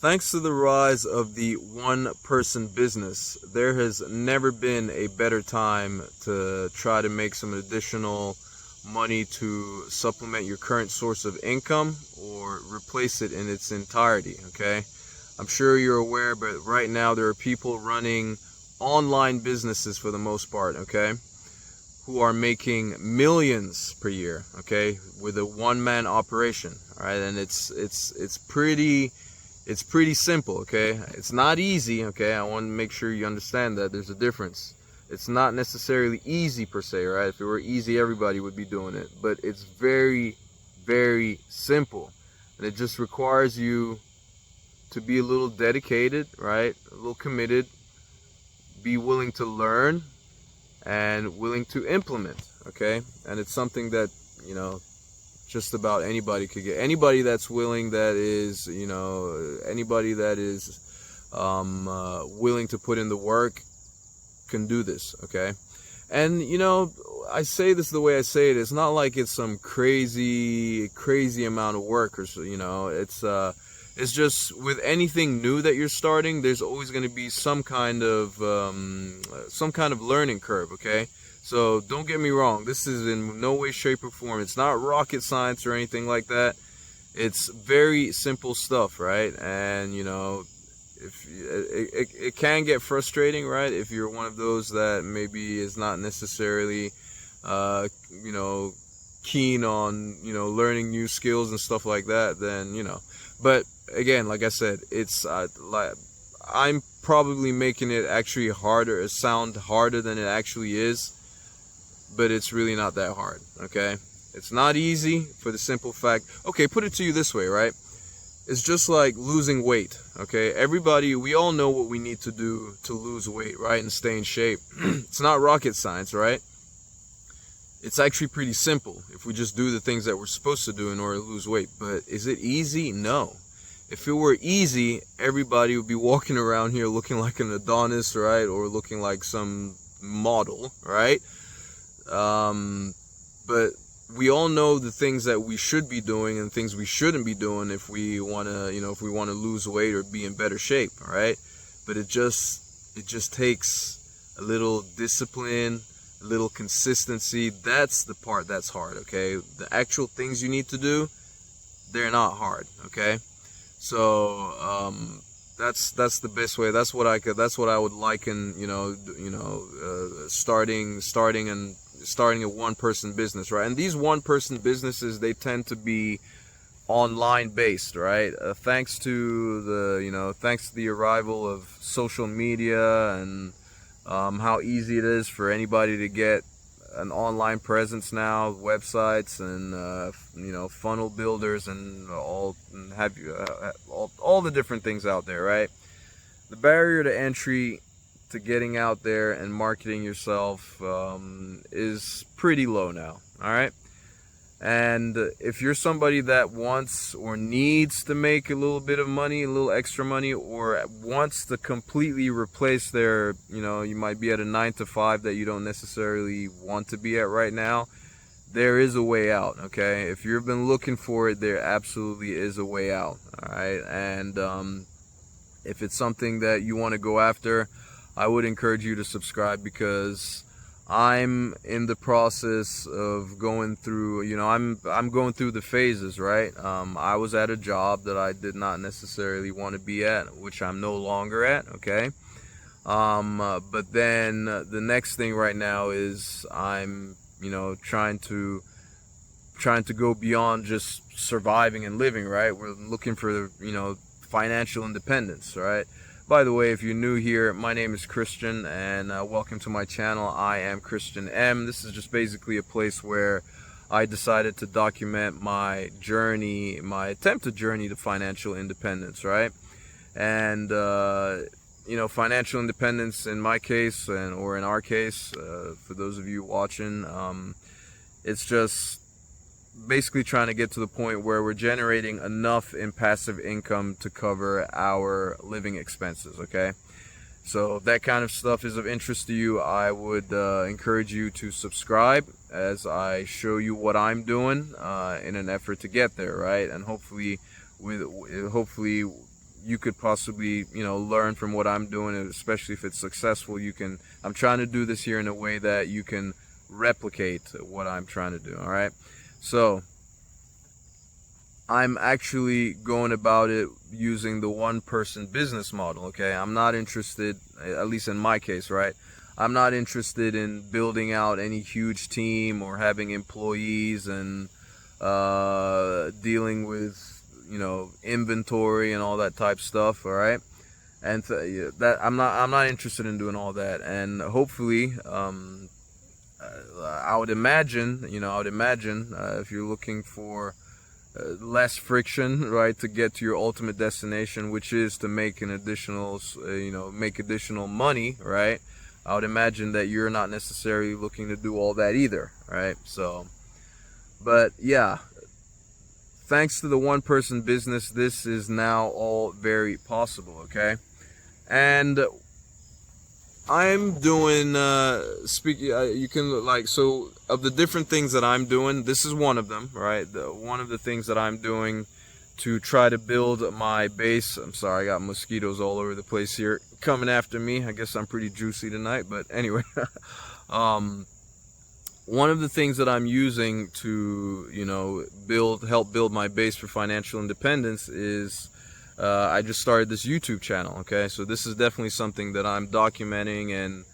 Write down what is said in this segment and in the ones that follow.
Thanks to the rise of the one-person business, there has never been a better time to try to make some additional money to supplement your current source of income or replace it in its entirety, okay? I'm sure you're aware, but right now there are people running online businesses for the most part, okay, who are making millions per year, okay, with a one-man operation, all right? And it's pretty simple, okay? It's not easy, okay? I want to make sure you understand that there's a difference. It's not necessarily easy per se, right? If it were easy, everybody would be doing it. But it's very, very simple. And it just requires you to be a little dedicated, right? A little committed, be willing to learn, and willing to implement, okay? And it's something that, just about anybody could get. Anybody that's willing, that is, anybody that is willing to put in the work can do this, okay? And, I say this the way I say it. It's not like it's some crazy amount of work, or it's just with anything new that you're starting, there's always going to be some kind of learning curve, okay? So don't get me wrong, this is in no way, shape, or form. It's not rocket science or anything like that. It's very simple stuff, right? And, if it can get frustrating, right? If you're one of those that maybe is not necessarily, keen on, learning new skills and stuff like that, then, But again, like I said, it's I'm probably making it actually sound harder than it actually is. But it's really not that hard, okay? It's not easy for the simple fact, okay, put it to you this way, right? It's just like losing weight, okay? We all know what we need to do to lose weight, right? And stay in shape. It's not rocket science, right? It's actually pretty simple if we just do the things that we're supposed to do in order to lose weight. But is it easy? No. If it were easy, everybody would be walking around here looking like an Adonis, right? Or looking like some model, right? But we all know the things that we should be doing and things we shouldn't be doing if we want to lose weight or be in better shape, all right? But it just takes a little discipline, a little consistency. That's the part that's hard, okay? The actual things you need to do, they're not hard, okay? So that's the best way. That's what I would liken, starting a one-person business, right? And these one-person businesses, they tend to be online based, right? Thanks to the arrival of social media and how easy it is for anybody to get an online presence now, websites and funnel builders and all the different things out there, right? The barrier to entry to getting out there and marketing yourself is pretty low now, all right? And if you're somebody that wants or needs to make a little bit of money, a little extra money, or wants to completely replace their, you might be at a 9-to-5 that you don't necessarily want to be at right now, there is a way out, okay? If you've been looking for it, there absolutely is a way out, all right? And if it's something that you want to go after, I would encourage you to subscribe, because I'm in the process of going through, I'm going through the phases, right? I was at a job that I did not necessarily want to be at, which I'm no longer at, okay? But then the next thing right now is I'm, trying to go beyond just surviving and living, right? We're looking for, financial independence, right? By the way, if you're new here, my name is Christian, and welcome to my channel. I am Christian M. This is just basically a place where I decided to document my journey, my attempted journey to financial independence, right? And, financial independence in my case, or in our case, for those of you watching, it's just basically trying to get to the point where we're generating enough in passive income to cover our living expenses, okay? So if that kind of stuff is of interest to you, I would encourage you to subscribe as I show you what I'm doing in an effort to get there, right? And hopefully you could possibly, learn from what I'm doing, and especially if it's successful, I'm trying to do this here in a way that you can replicate what I'm trying to do. All right. So I'm actually going about it using the one person business model. Okay. I'm not interested, at least in my case, right? I'm not interested in building out any huge team or having employees and dealing with inventory and all that type stuff. All right. And that I'm not interested in doing all that. And hopefully I would imagine if you're looking for less friction, right, to get to your ultimate destination, which is to make an additional make additional money, right? I would imagine that you're not necessarily looking to do all that either, right? So, but yeah, thanks to the one person business, this is now all very possible. Okay. And I'm doing you can so of the different things that I'm doing, this is one of them, right? One of the things that I'm doing to try to build my base. I'm sorry, I got mosquitoes all over the place here coming after me. I guess I'm pretty juicy tonight, but anyway. One of the things that I'm using to help build my base for financial independence is I just started this YouTube channel. Okay, so this is definitely something that I'm documenting,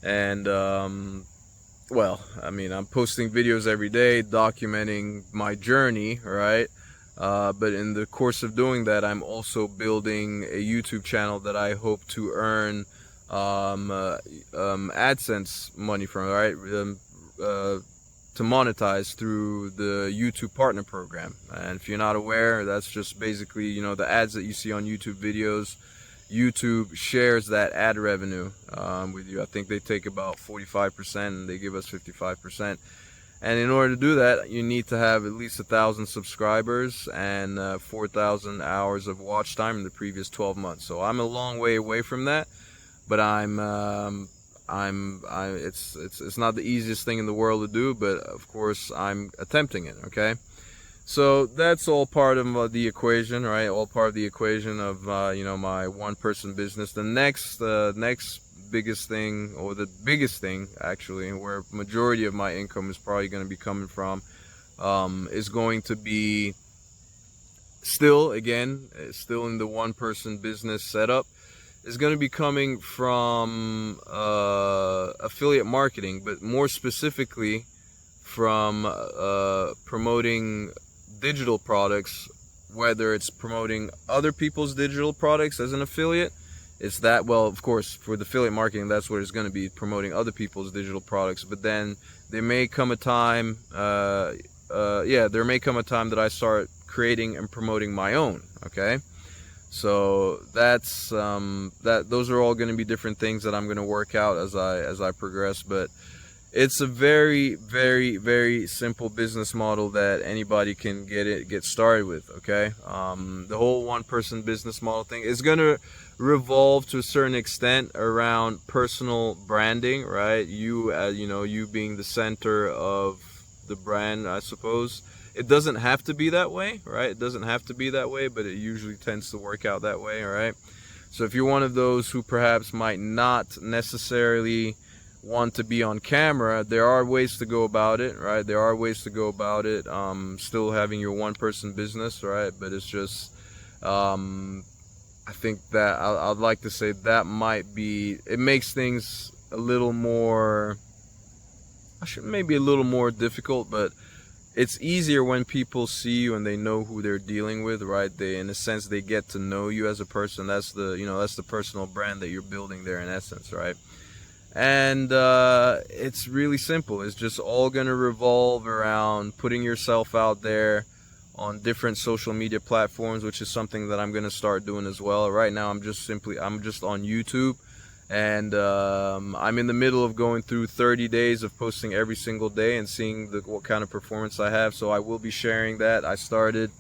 and I'm posting videos every day documenting my journey, right? But in the course of doing that, I'm also building a YouTube channel that I hope to earn AdSense money from, right? To monetize through the YouTube Partner Program. And if you're not aware, that's just basically, the ads that you see on YouTube videos, YouTube shares that ad revenue with you. I think they take about 45% and they give us 55%. And in order to do that, you need to have at least 1,000 subscribers and 4,000 hours of watch time in the previous 12 months. So I'm a long way away from that, but it's not the easiest thing in the world to do, but of course I'm attempting it. Okay, so that's all part of the equation, right? All part of the equation of my one person business. The next biggest thing, or the biggest thing actually, where majority of my income is probably going to be coming from, is going to be still in the one person business setup, is going to be coming from affiliate marketing, but more specifically from promoting digital products, whether it's promoting other people's digital products as an affiliate. It's that, well, of course, for the affiliate marketing, that's what it's going to be, promoting other people's digital products. But then there may come a time, that I start creating and promoting my own. Okay. So that's those are all going to be different things that I'm going to work out as I progress, but it's a very, very, very simple business model that anybody can get started with. Okay, the whole one person business model thing is going to revolve to a certain extent around personal branding, right? You being the center of the brand, I suppose. It doesn't have to be that way, right? It doesn't have to be that way, but it usually tends to work out that way, all right? So if you're one of those who perhaps might not necessarily want to be on camera, there are ways to go about it, right? There are ways to go about it, still having your one-person business, right? But it's just, I think that I'd like to say that it makes things a little more, maybe a little more difficult, but it's easier when people see you and they know who they're dealing with, right? In a sense, they get to know you as a person. That's the personal brand that you're building there in essence, right? And it's really simple. It's just all going to revolve around putting yourself out there on different social media platforms, which is something that I'm going to start doing as well. Right now, I'm just on YouTube. And I'm in the middle of going through 30 days of posting every single day and seeing what kind of performance I have. So I will be sharing that. I started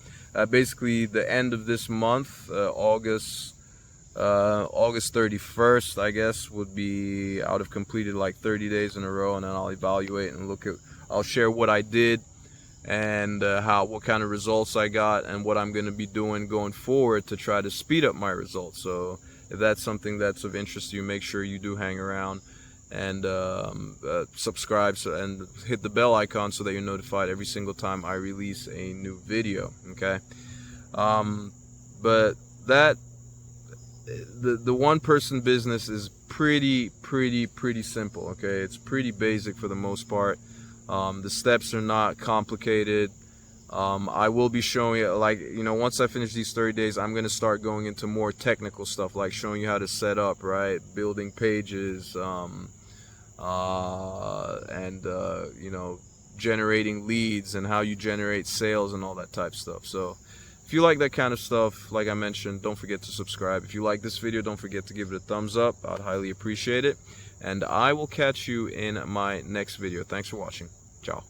basically the end of this month, August 31st, I guess, would be out of completed like 30 days in a row, and then I'll evaluate and I'll share what I did and what kind of results I got, and what I'm going to be doing going forward to try to speed up my results. So if that's something that's of interest to you, make sure you do hang around and subscribe and hit the bell icon so that you're notified every single time I release a new video. Okay, but the one person business is pretty simple. Okay, it's pretty basic for the most part. The steps are not complicated. I will be showing you, like, once I finish these 30 days, I'm going to start going into more technical stuff, like showing you how to set up, right, building pages, generating leads, and how you generate sales and all that type stuff. So if you like that kind of stuff, like I mentioned, don't forget to subscribe. If you like this video, don't forget to give it a thumbs up. I'd highly appreciate it. And I will catch you in my next video. Thanks for watching. Ciao.